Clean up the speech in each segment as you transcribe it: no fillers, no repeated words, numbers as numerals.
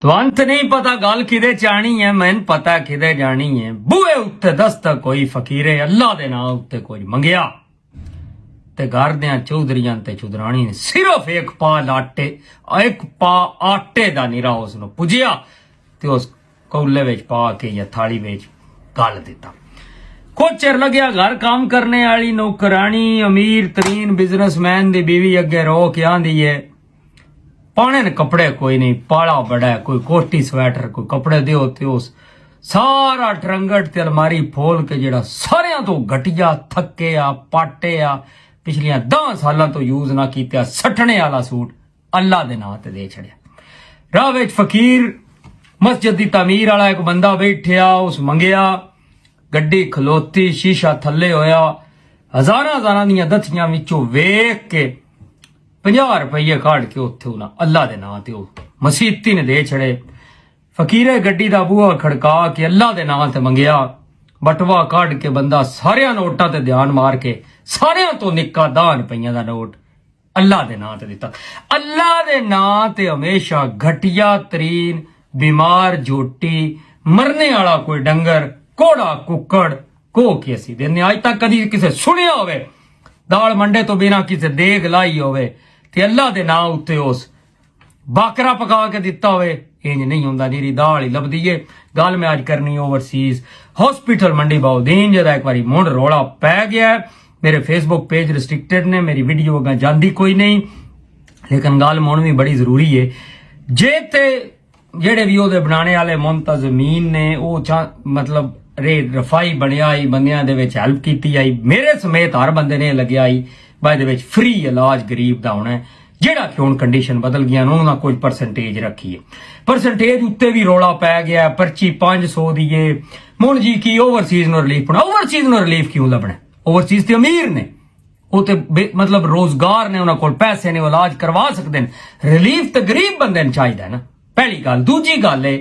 ਤੁਹਾਨੂੰ ਤੇ ਨਹੀਂ ਪਤਾ ਗੱਲ ਕਿਦੇ ਚਾਣੀ ਹੈ, ਮੈਨੂੰ ਪਤਾ ਕਿਦੇ ਜਾਣੀ ਹੈ। ਬੂਹੇ ਉੱਤੇ ਦਸਤਕ ਕੋਈ ਫਕੀਰੇ ਅੱਲਾ ਦੇ ਨਾਂ ਉੱਤੇ ਕੁਝ ਮੰਗਿਆ ਤੇ ਘਰ ਦਿਆਂ ਚੌਧਰੀਆਂ ਤੇ ਚੁਦਰਾਣੀ ਨੇ ਸਿਰਫ ਇੱਕ ਪਾ ਆਟੇ ਦਾ ਨਿਰਾ ਉਸ ਨੂੰ ਪੁੱਜਿਆ ਤੇ ਉਸ ਕੌਲੇ ਵਿੱਚ ਪਾ ਕੇ ਜਾਂ ਥਾਲੀ ਵਿੱਚ ਗਲ ਦਿੱਤਾ। ਕੁਝ ਚਿਰ ਲੱਗਿਆ घर काम करने वाली नौकरानी अमीर तरीन बिजनेसमैन दी बीवी अगे रो के आंदी है पाने ने कपड़े कोई नहीं, पाला बड़ा है, कोई कोटी स्वेटर कोई कपड़े दियो ते उस सारा ट्रंगट ते अलमारी फोल के जेड़ा सारियां तो घटिया थके आ पाटे आ पिछलियां 10 सालां तो यूज ना कीता सटने वाला सूट अल्लाह दे नां ते दे छड़िया। राह विच फकीर मस्जिद दी तमीर वाला एक बंदा बैठिया, उस मंगया गड्डी खलोती, शीशा थले होया, हजारां दियां दथियां विचों वेख के 50 रुपये काट के उत्थे उन्हां अल्लाह दे नां ते मसीती ने दे छड़े। फकीरे गड्डी दा बूहा खड़का के अल्लाह दे नां ते मंगया, बटवा काट के बंदा सारियां नोटां ते ध्यान मार के सारियां तो निक्का 10 रुपये दा नोट अल्लाह दे नां ते दिता। अल्लाह दे नां ते हमेशा घटिया तरीन बीमार झोटी मरने वाला कोई डंगर कोड़ा कुकड़ को की असी देने आज तक कदी किसे सुनिया होवे दाल मंडे तो बिना किसे देग लाई होवे ते अल्लाह दे नां उत्ते उस बाकरा पका के दिता होवे इंज नहीं हुंदा, नीरी दाल ही लभदी है। गल मैं आज करनी ओवरसीज हॉस्पिटल मंडी बाउदीन जदा एक बारी मुंड रोला पै गया। मेरे फेसबुक पेज रिस्ट्रिक्टेड ने, मेरी वीडियो अगर जांदी कोई नहीं, लेकिन गल मुण भी बड़ी जरूरी है। जे ते जेड़े भी ओदे बनाने वाले मुंतजमीन ने वो मतलब रफाई बनिया आई, बंदियां दे विच हेल्प कीती आई, मेरे समेत हर बंदे ने लग्या आई भाई दे विच फ्री इलाज गरीब दा होना है। जेड़ा कि हुण कंडीशन बदल गया उन्होंने कोई परसेंटेज रखी है, परसेंटेज उत्ते भी रोला पै गया, पर्ची 500 दी है। मुण जी की ओवरसीज नो रिलीफ बना, ओवरसीज नो रिलीफ क्यों लभना? ओवरसीज ते अमीर ने, वो ते मतलब रोजगार ने, उन्हां कोल पैसे ने, इलाज करवा सकते हैं। रिलीफ तो गरीब बंदे ने चाहिदा है ना, पहली गल। दूजी गल है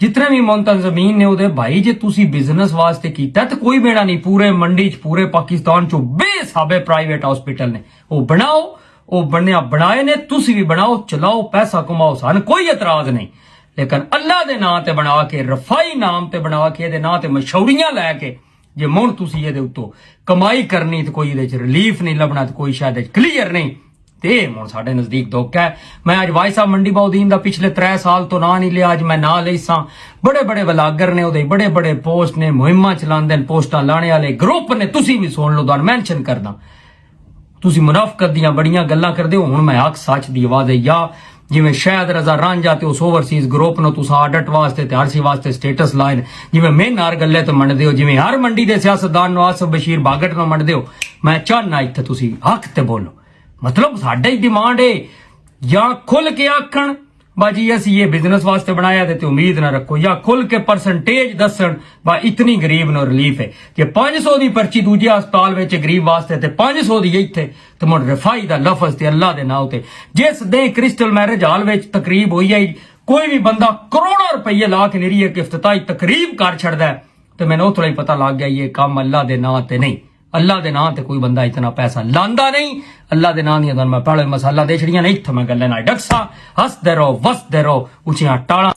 जितने भी मुंतजमीन ने उहदे भाई जे तुसी बिजनेस वास्ते कीता तो कोई बेड़ा नहीं, पूरे मंडी च पूरे पाकिस्तान चो बेसाबे प्राइवेट हॉस्पिटल ने, वो बनाओ, वो बनाए ने, तुसी भी बनाओ, चलाओ, पैसा कमाओ, सन कोई एतराज नहीं। लेकिन अल्लाह दे नां ते बना के, रफाई नाम ते बना के, इहदे नां ते मशहूरियां लैके जे मुण तुसी इहदे उत्तों कमाई करनी तो कोई इहदे च रिलीफ नहीं लभना, तो कोई शायद क्लीयर नहीं ते मुण साडे नजदीक धोखा है। मैं अज वाई साहब मंडी बाउदीन दा पिछले 3 साल तो ना नहीं लिया, अज मैं ना लई सां। बड़े बड़े व्लागर ने, उहदे बड़े बड़े पोस्ट ने, मुहिमां चलांदे ने, पोस्टां लाने वाले ग्रुप ने, तुसी भी सुन लो, तुहानूं मैंशन करदा। तुसी मुनाफकत दियां बड़ियां गल्लां करदे हो, हुण मैं हक सच दी आवाज़ है। या जिवें शायद रजा रांझा ते उस ओवरसीज ग्रुप नो तुसां आडिट वास्ते ते हर सी वास्ते स्टेटस लाए ने, जिवें मैं हर गल्ले ते मनदे हो, जिवें हर मंडी दे सियासतदान नो आसिफ बशीर बागट नो मनदे हो। मैं चाहना इत्थे तुसी हक ते बोलो, मतलब साडे ही डिमांड है या खुल के आखण बाजी असी ये बिजनेस वास्ते बनाया ते उम्मीद ना रखो, या खुल के परसेंटेज दसन बा इतनी गरीब नो रिलीफ है। जे 500 दी पर्ची दूजे अस्पताल विच गरीब वास्ते ते 500 दी इत्थे ते मुड़ रफाई दा लफज ते अल्लाह दे नाम ते जिस दे क्रिस्टल मैरिज हॉल विच तकरीब होई आई, कोई भी बंदा करोड़ों रुपये ला के निरी एक इफ्तिताही तकरीब कर छड़दा है ते मैनूं उतों ही पता लग गया ये काम अल्लाह दे नाम ते नहीं। अल्लाह दे नां ते कोई बंदा इतना पैसा लांदा नहीं। अल्लाह दे नां दियां मैं पहले मसाला दे छड़ियां नहीं, इत्थे मैं गल्लां नाल डकसा। हसदे रहो वसदे रहो, उचियां टालां